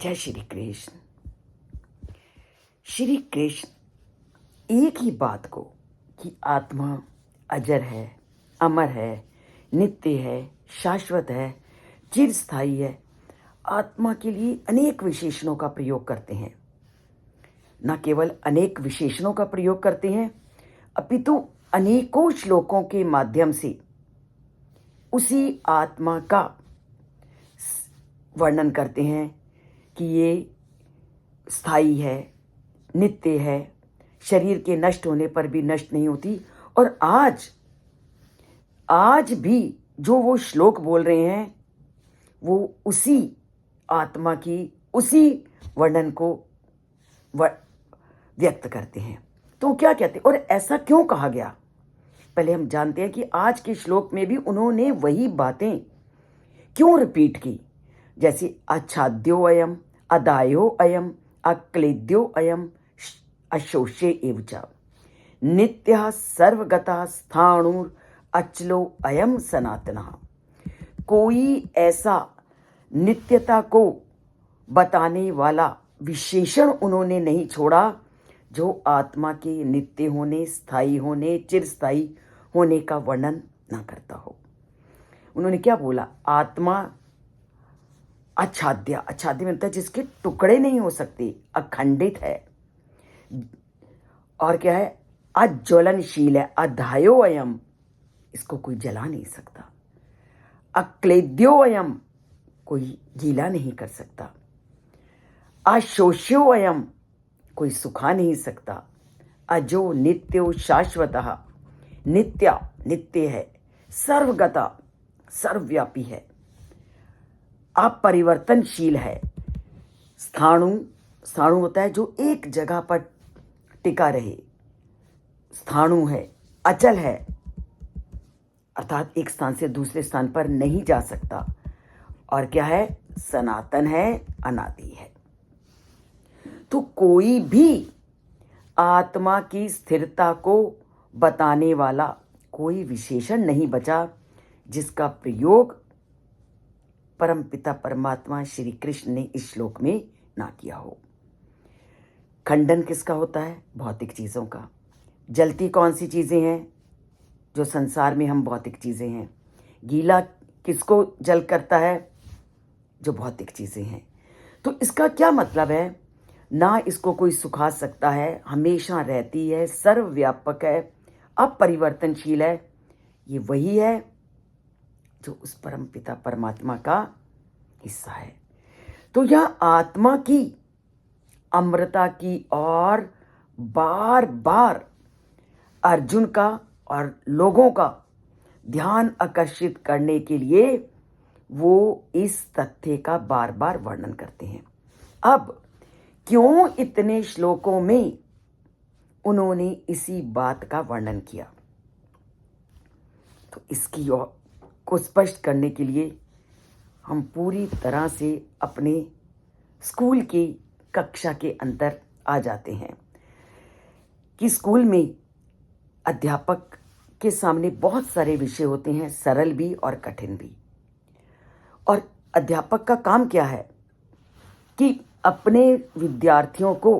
जय श्री कृष्ण। श्री कृष्ण एक ही बात को कि आत्मा अजर है, अमर है, नित्य है, शाश्वत है, चिरस्थायी है, आत्मा के लिए अनेक विशेषणों का प्रयोग करते हैं। न केवल अनेक विशेषणों का प्रयोग करते हैं, अपितु अनेकों श्लोकों के माध्यम से उसी आत्मा का वर्णन करते हैं कि ये स्थायी है, नित्य है, शरीर के नष्ट होने पर भी नष्ट नहीं होती। और आज भी जो वो श्लोक बोल रहे हैं वो उसी आत्मा की उसी वर्णन को व्यक्त करते हैं। तो क्या कहते हैं और ऐसा क्यों कहा गया, पहले हम जानते हैं कि आज के श्लोक में भी उन्होंने वही बातें क्यों रिपीट की। जैसे आच्छाद्यो अयम, अदायो अयम, अक्लेद्यो अयम, अशोष्य एवच, नित्यः सर्वगतः स्थाणुर अचलो अयम सनातनः। कोई ऐसा नित्यता को बताने वाला विशेषण उन्होंने नहीं छोड़ा जो आत्मा के नित्य होने, स्थायी होने, चिरस्थायी होने का वर्णन ना करता हो। उन्होंने क्या बोला, आत्मा आच्छाद्य, आच्छाद्य में होता है जिसके टुकड़े नहीं हो सकते, अखंडित है। और क्या है, अज्वलनशील है, अधायो अयम, इसको कोई जला नहीं सकता। अक्लेद्यो अयम, कोई गीला नहीं कर सकता। अशोष्यो अयम, कोई सुखा नहीं सकता। अजो नित्यो शाश्वतः, नित्य नित्य है, सर्वगता सर्वव्यापी है, अपरिवर्तनशील है। स्थाणु, स्थाणु होता है जो एक जगह पर टिका रहे, स्थाणु है, अचल है, अर्थात एक स्थान से दूसरे स्थान पर नहीं जा सकता। और क्या है, सनातन है, अनादि है। तो कोई भी आत्मा की स्थिरता को बताने वाला कोई विशेषण नहीं बचा जिसका प्रयोग परमपिता परमात्मा श्री कृष्ण ने इस श्लोक में ना किया हो। खंडन किसका होता है, भौतिक चीजों का। जलती कौन सी चीजें हैं, जो संसार में हम भौतिक चीजें हैं। गीला किसको जल करता है, जो भौतिक चीजें हैं। तो इसका क्या मतलब है, ना इसको कोई सुखा सकता है, हमेशा रहती है, सर्वव्यापक है, अपरिवर्तनशील है। ये वही है जो उस परम पिता परमात्मा का हिस्सा है। तो यह आत्मा की अमरता की और बार बार अर्जुन का और लोगों का ध्यान आकर्षित करने के लिए वो इस तथ्य का बार बार वर्णन करते हैं। अब क्यों इतने श्लोकों में उन्होंने इसी बात का वर्णन किया, तो इसकी को स्पष्ट करने के लिए हम पूरी तरह से अपने स्कूल की कक्षा के अंदर आ जाते हैं कि स्कूल में अध्यापक के सामने बहुत सारे विषय होते हैं, सरल भी और कठिन भी। और अध्यापक का काम क्या है कि अपने विद्यार्थियों को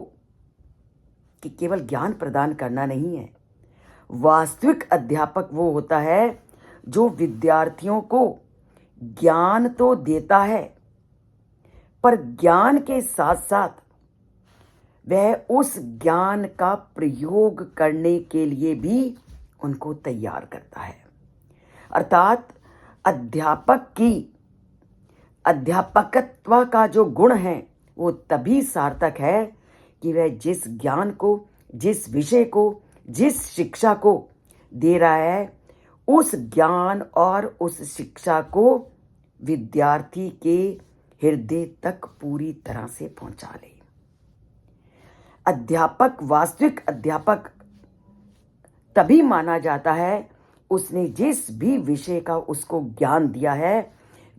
कि केवल ज्ञान प्रदान करना नहीं है। वास्तविक अध्यापक वो होता है जो विद्यार्थियों को ज्ञान तो देता है, पर ज्ञान के साथ साथ वह उस ज्ञान का प्रयोग करने के लिए भी उनको तैयार करता है। अर्थात अध्यापक की अध्यापकत्व का जो गुण है वो तभी सार्थक है कि वह जिस ज्ञान को, जिस विषय को, जिस शिक्षा को दे रहा है, उस ज्ञान और उस शिक्षा को विद्यार्थी के हृदय तक पूरी तरह से पहुंचा ले। अध्यापक, वास्तविक अध्यापक तभी माना जाता है उसने जिस भी विषय का उसको ज्ञान दिया है,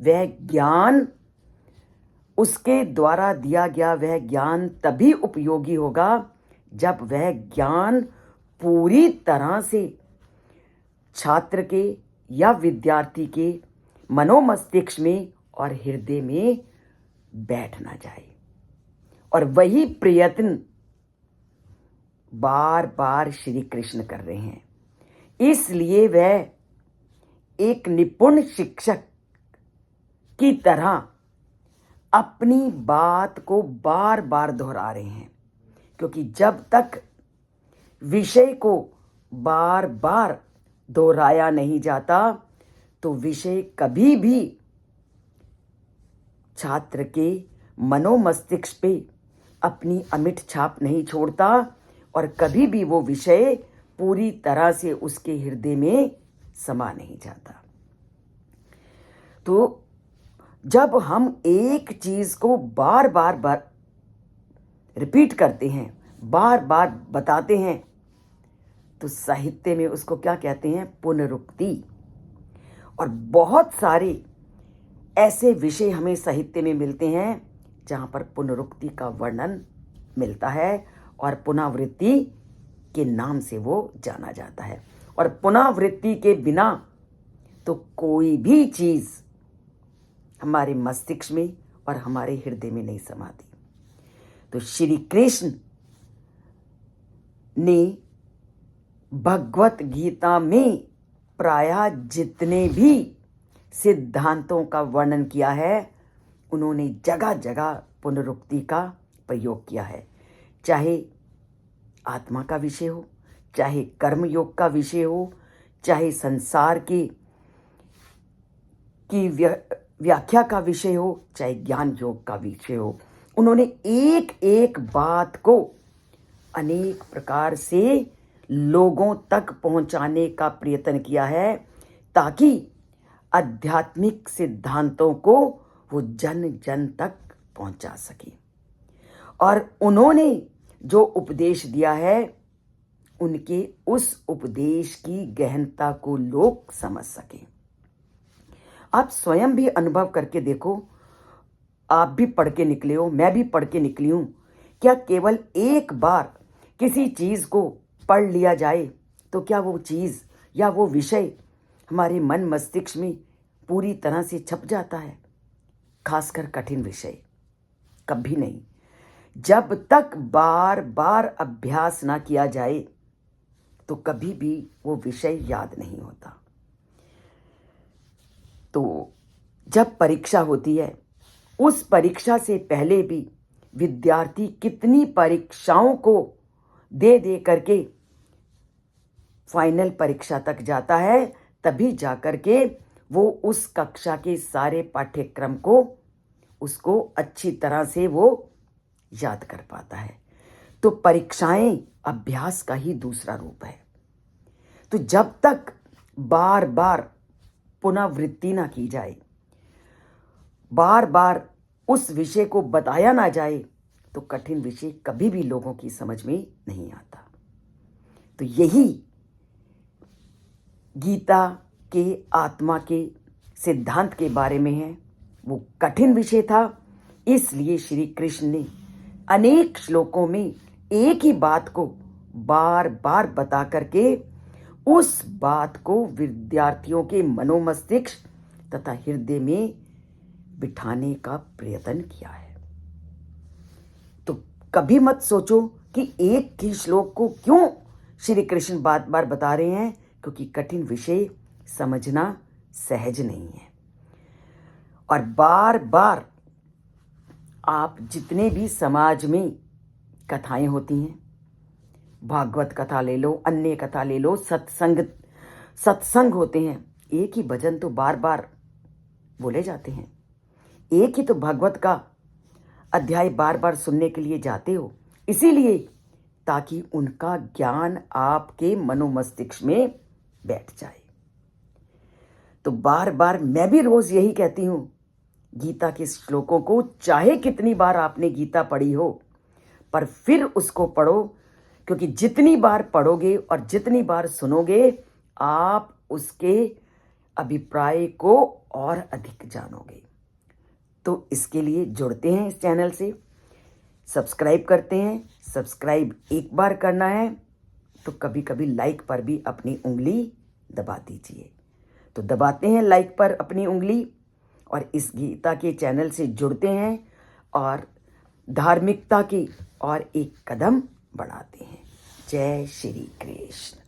वह ज्ञान उसके द्वारा दिया गया वह ज्ञान तभी उपयोगी होगा जब वह ज्ञान पूरी तरह से छात्र के या विद्यार्थी के मनोमस्तिष्क में और हृदय में बैठ ना जाए। और वही प्रयत्न बार बार श्री कृष्ण कर रहे हैं। इसलिए वह एक निपुण शिक्षक की तरह अपनी बात को बार बार दोहरा रहे हैं, क्योंकि जब तक विषय को बार बार दोहराया नहीं जाता तो विषय कभी भी छात्र के मनोमस्तिष्क पे अपनी अमिट छाप नहीं छोड़ता और कभी भी वो विषय पूरी तरह से उसके हृदय में समा नहीं जाता। तो जब हम एक चीज को बार बार रिपीट करते हैं, बार बार बताते हैं, तो साहित्य में उसको क्या कहते हैं? पुनरुक्ति। और बहुत सारे ऐसे विषय हमें साहित्य में मिलते हैं जहां पर पुनरुक्ति का वर्णन मिलता है और पुनरावृत्ति के नाम से वो जाना जाता है। और पुनरावृत्ति के बिना तो कोई भी चीज हमारे मस्तिष्क में और हमारे हृदय में नहीं समाती। तो श्री कृष्ण ने भगवत गीता में प्रायः जितने भी सिद्धांतों का वर्णन किया है, उन्होंने जगह जगह पुनरुक्ति का प्रयोग किया है। चाहे आत्मा का विषय हो, चाहे कर्म योग का विषय हो, चाहे संसार की व्याख्या का विषय हो, चाहे ज्ञान योग का विषय हो, उन्होंने एक एक बात को अनेक प्रकार से लोगों तक पहुंचाने का प्रयत्न किया है, ताकि आध्यात्मिक सिद्धांतों को वो जन जन तक पहुंचा सके। और उन्होंने जो उपदेश दिया है, उनके उस उपदेश की गहनता को लोग समझ सके। आप स्वयं भी अनुभव करके देखो, आप भी पढ़ के निकले हो, मैं भी पढ़ के निकली हूं। क्या केवल एक बार किसी चीज को पढ़ लिया जाए तो क्या वो चीज या वो विषय हमारे मन मस्तिष्क में पूरी तरह से छप जाता है? खासकर कठिन विषय कभी नहीं। जब तक बार बार अभ्यास ना किया जाए तो कभी भी वो विषय याद नहीं होता। तो जब परीक्षा होती है, उस परीक्षा से पहले भी विद्यार्थी कितनी परीक्षाओं को दे दे करके फाइनल परीक्षा तक जाता है, तभी जाकर के वो उस कक्षा के सारे पाठ्यक्रम को उसको अच्छी तरह से वो याद कर पाता है। तो परीक्षाएं अभ्यास का ही दूसरा रूप है। तो जब तक बार बार पुनरावृत्ति ना की जाए, बार बार उस विषय को बताया ना जाए, तो कठिन विषय कभी भी लोगों की समझ में नहीं आता। तो यही गीता के आत्मा के सिद्धांत के बारे में है। वो कठिन विषय था, इसलिए श्री कृष्ण ने अनेक श्लोकों में एक ही बात को बार बार बता करके उस बात को विद्यार्थियों के मनोमस्तिष्क तथा हृदय में बिठाने का प्रयत्न किया है। तो कभी मत सोचो कि एक ही श्लोक को क्यों श्री कृष्ण बार बार बता रहे हैं, क्योंकि कठिन विषय समझना सहज नहीं है। और बार बार आप जितने भी समाज में कथाएं होती हैं, भागवत कथा ले लो, अन्य कथा ले लो, सत्संग होते हैं, एक ही भजन तो बार बार बोले जाते हैं, एक ही तो भागवत का अध्याय बार बार सुनने के लिए जाते हो, इसीलिए ताकि उनका ज्ञान आपके मनोमस्तिष्क में बैठ जाए। तो बार बार मैं भी रोज यही कहती हूं, गीता के श्लोकों को चाहे कितनी बार आपने गीता पढ़ी हो, पर फिर उसको पढ़ो, क्योंकि जितनी बार पढ़ोगे और जितनी बार सुनोगे, आप उसके अभिप्राय को और अधिक जानोगे। तो इसके लिए जुड़ते हैं इस चैनल से, सब्सक्राइब करते हैं। सब्सक्राइब एक बार करना है तो कभी कभी लाइक पर भी अपनी उंगली दबा दीजिए। तो दबाते हैं लाइक पर अपनी उंगली और इस गीता के चैनल से जुड़ते हैं और धार्मिकता की और एक कदम बढ़ाते हैं। जय श्री कृष्ण।